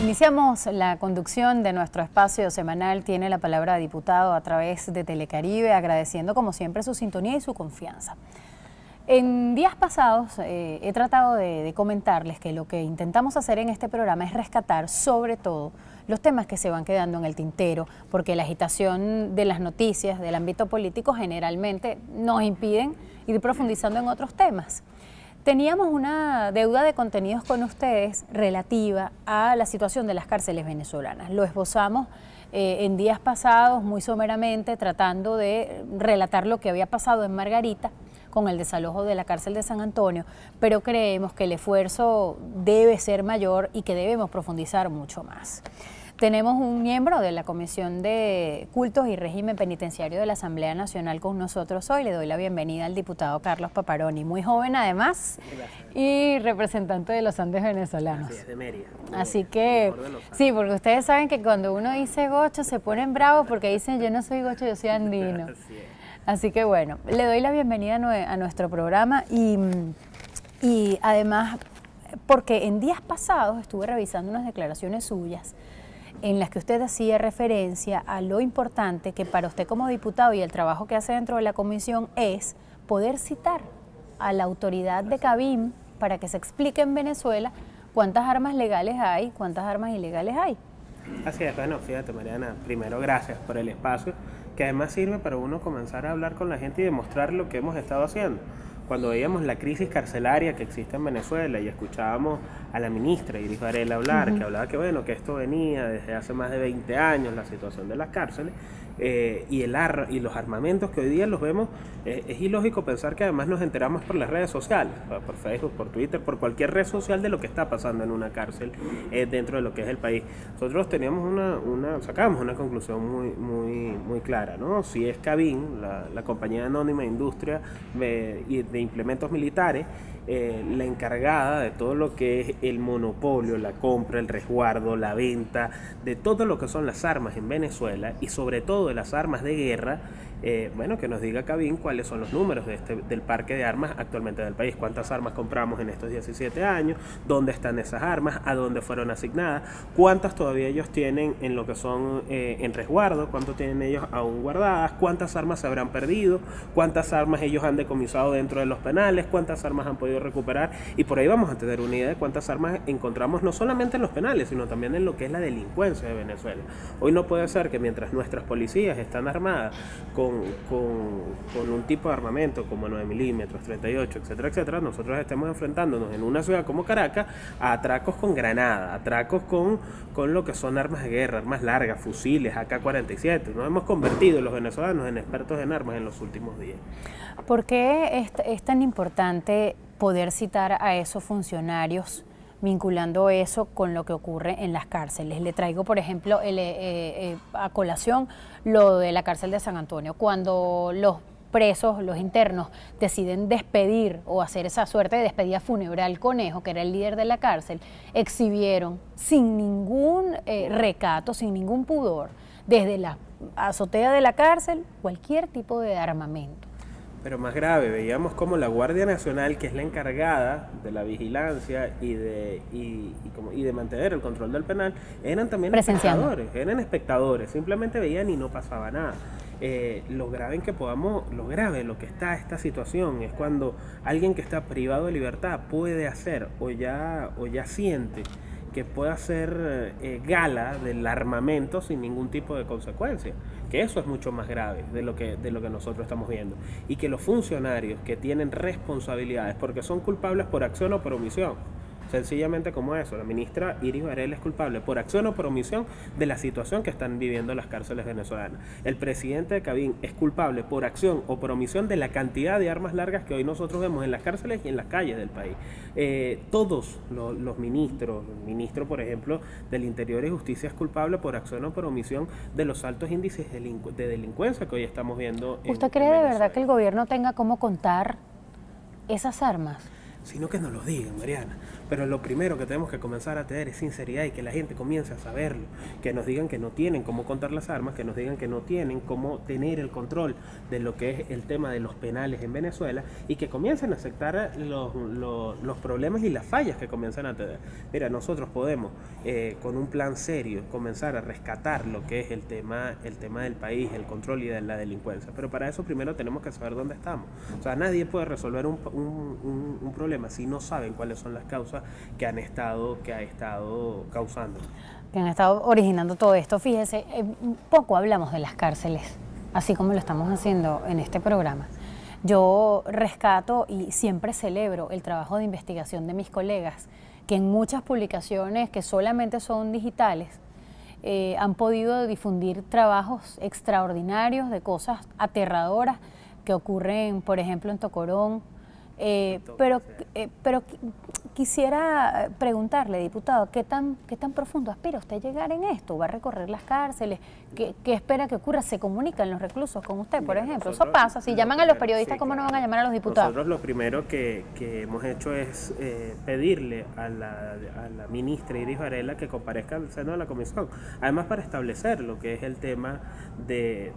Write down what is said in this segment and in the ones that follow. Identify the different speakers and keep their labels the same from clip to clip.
Speaker 1: Iniciamos la conducción de nuestro espacio semanal Tiene la Palabra Diputado a través de Telecaribe, agradeciendo como siempre su sintonía y su confianza. En días pasados he tratado de comentarles que lo que intentamos hacer en este programa es rescatar sobre todo los temas que se van quedando en el tintero, porque la agitación de las noticias del ámbito político generalmente nos impiden ir profundizando en otros temas. Teníamos una deuda de contenidos con ustedes relativa a la situación de las cárceles venezolanas. Lo esbozamos en días pasados muy someramente, tratando de relatar lo que había pasado en Margarita con el desalojo de la cárcel de San Antonio, pero creemos que el esfuerzo debe ser mayor y que debemos profundizar mucho más. Tenemos un miembro de la Comisión de Cultos y Régimen Penitenciario de la Asamblea Nacional con nosotros hoy. Le doy la bienvenida al diputado Carlos Paparoni, muy joven además. Gracias. Y representante de los Andes venezolanos.
Speaker 2: Así es, de Mérida.
Speaker 1: Así que, sí, porque ustedes saben que cuando uno dice gocho se ponen bravos porque dicen yo no soy gocho, yo soy andino. Así que bueno, le doy la bienvenida a nuestro programa y además porque en días pasados estuve revisando unas declaraciones suyas en las que usted hacía referencia a lo importante que para usted como diputado y el trabajo que hace dentro de la comisión es poder citar a la autoridad de Cabim para que se explique en Venezuela cuántas armas legales hay, cuántas armas ilegales hay.
Speaker 2: Así es, bueno, fíjate Mariana, primero gracias por el espacio, que además sirve para uno comenzar a hablar con la gente y demostrar lo que hemos estado haciendo. Cuando veíamos la crisis carcelaria que existe en Venezuela y escuchábamos a la ministra Iris Varela hablar, que hablaba que bueno, que esto venía desde hace más de 20 años, la situación de las cárceles, y los armamentos que hoy día los vemos, es ilógico pensar que además nos enteramos por las redes sociales, por Facebook, por Twitter, por cualquier red social de lo que está pasando en una cárcel dentro de lo que es el país. Nosotros teníamos sacamos una conclusión muy clara, ¿no? Si es Cabim, la compañía anónima de industria de implementos militares, la encargada de todo lo que es el monopolio, la compra, el resguardo, la venta, de todo lo que son las armas en Venezuela y sobre todo de las armas de guerra, bueno, que nos diga Cabim cuáles son los números del parque de armas actualmente del país, cuántas armas compramos en estos 17 años, dónde están esas armas, a dónde fueron asignadas, cuántas todavía ellos tienen en lo que son en resguardo, cuánto tienen ellos aún guardadas, cuántas armas se habrán perdido, cuántas armas ellos han decomisado dentro de los penales, cuántas armas han podido recuperar, y por ahí vamos a tener una idea de cuántas armas encontramos no solamente en los penales, sino también en lo que es la delincuencia de Venezuela. Hoy no puede ser que mientras nuestras policías están armadas con un tipo de armamento como 9 milímetros, 38, etcétera, etcétera, nosotros estemos enfrentándonos en una ciudad como Caracas a atracos con granada, atracos con lo que son armas de guerra, armas largas, fusiles, AK-47. Nos hemos convertido los venezolanos en expertos en armas en los últimos días.
Speaker 1: ¿Por qué es tan importante poder citar a esos funcionarios vinculando eso con lo que ocurre en las cárceles? Le traigo, por ejemplo, a colación lo de la cárcel de San Antonio. Cuando los presos, los internos, deciden despedir o hacer esa suerte de despedida funeral Conejo, que era el líder de la cárcel, exhibieron sin ningún recato, sin ningún pudor, desde la azotea de la cárcel, cualquier tipo de armamento.
Speaker 2: Pero más grave, veíamos como la Guardia Nacional, que es la encargada de la vigilancia y de mantener el control del penal, eran también espectadores, simplemente veían y no pasaba nada. Lo grave lo que está esta situación es cuando alguien que está privado de libertad puede hacer o ya siente que pueda hacer gala del armamento sin ningún tipo de consecuencia, que eso es mucho más grave de lo que nosotros estamos viendo, y que los funcionarios que tienen responsabilidades, porque son culpables por acción o por omisión, sencillamente como eso, la ministra Iris Varela es culpable por acción o por omisión de la situación que están viviendo las cárceles venezolanas. El presidente de Cabim es culpable por acción o por omisión de la cantidad de armas largas que hoy nosotros vemos en las cárceles y en las calles del país. Todos los ministros, el ministro, por ejemplo, del Interior y Justicia es culpable por acción o por omisión de los altos índices de delincuencia que hoy estamos viendo.
Speaker 1: ¿Usted cree de verdad que el gobierno tenga cómo contar esas armas?
Speaker 2: sino que nos los digan, Mariana. Pero lo primero que tenemos que comenzar a tener es sinceridad y que la gente comience a saberlo, que nos digan que no tienen cómo contar las armas, que nos digan que no tienen cómo tener el control de lo que es el tema de los penales en Venezuela y que comiencen a aceptar los problemas y las fallas que comienzan a tener. Mira, nosotros podemos con un plan serio comenzar a rescatar lo que es el tema del país, el control y de la delincuencia, pero para eso primero tenemos que saber dónde estamos. O sea, nadie puede resolver un problema si no saben cuáles son las causas que ha estado causando.
Speaker 1: Que han estado originando todo esto. Fíjese, poco hablamos de las cárceles, así como lo estamos haciendo en este programa. Yo rescato y siempre celebro el trabajo de investigación de mis colegas, que en muchas publicaciones que solamente son digitales, han podido difundir trabajos extraordinarios de cosas aterradoras que ocurren, por ejemplo, en Tocorón. Pero quisiera preguntarle, diputado, ¿qué tan profundo aspira usted llegar en esto? ¿Va a recorrer las cárceles? ¿Qué espera que ocurra? ¿Se comunican los reclusos con usted, por ejemplo? Eso pasa. Si llaman a los periodistas, ¿cómo no van a llamar a los diputados?
Speaker 2: Nosotros lo primero que hemos hecho es pedirle a la ministra Iris Varela que comparezca al seno de la comisión, además para establecer lo que es el tema de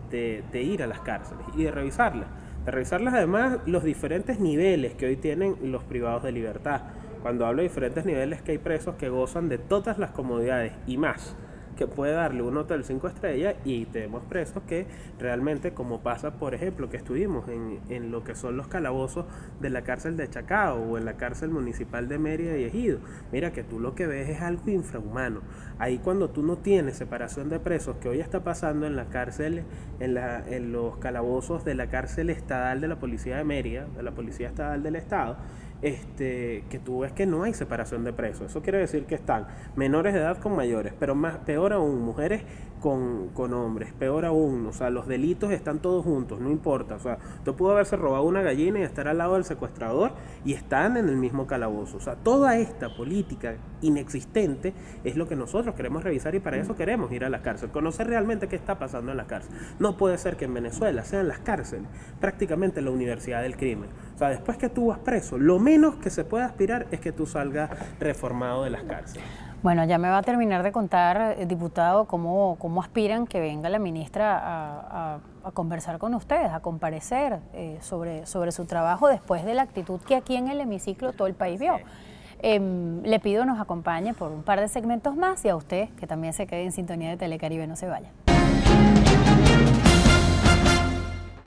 Speaker 2: ir a las cárceles y de revisarlas. De revisarlas además los diferentes niveles que hoy tienen los privados de libertad. Cuando hablo de diferentes niveles, que hay presos que gozan de todas las comodidades y más que puede darle un hotel 5 estrellas, y tenemos presos que realmente, como pasa por ejemplo que estuvimos en lo que son los calabozos de la cárcel de Chacao o en la cárcel municipal de Mérida y Ejido, mira que tú lo que ves es algo infrahumano. Ahí cuando tú no tienes separación de presos, que hoy está pasando en la cárcel, en los calabozos de la cárcel estatal de la policía de Mérida, de la policía estatal del estado, que tú ves que no hay separación de presos. Eso quiere decir que están menores de edad con mayores, pero peor aún, mujeres con hombres, peor aún, o sea, los delitos están todos juntos, no importa, o sea, usted pudo haberse robado una gallina y estar al lado del secuestrador y están en el mismo calabozo. O sea, toda esta política inexistente es lo que nosotros queremos revisar y para eso queremos ir a la cárcel, conocer realmente qué está pasando en la cárcel. No puede ser que en Venezuela sean las cárceles prácticamente la universidad del crimen. O sea, después que tú vas preso, lo menos que se puede aspirar es que tú salgas reformado de las cárceles.
Speaker 1: Bueno, ya me va a terminar de contar, diputado, cómo aspiran que venga la ministra a conversar con ustedes, a comparecer sobre su trabajo después de la actitud que aquí en el hemiciclo todo el país vio. Le pido nos acompañe por un par de segmentos más y a usted que también se quede en sintonía de Telecaribe, no se vaya.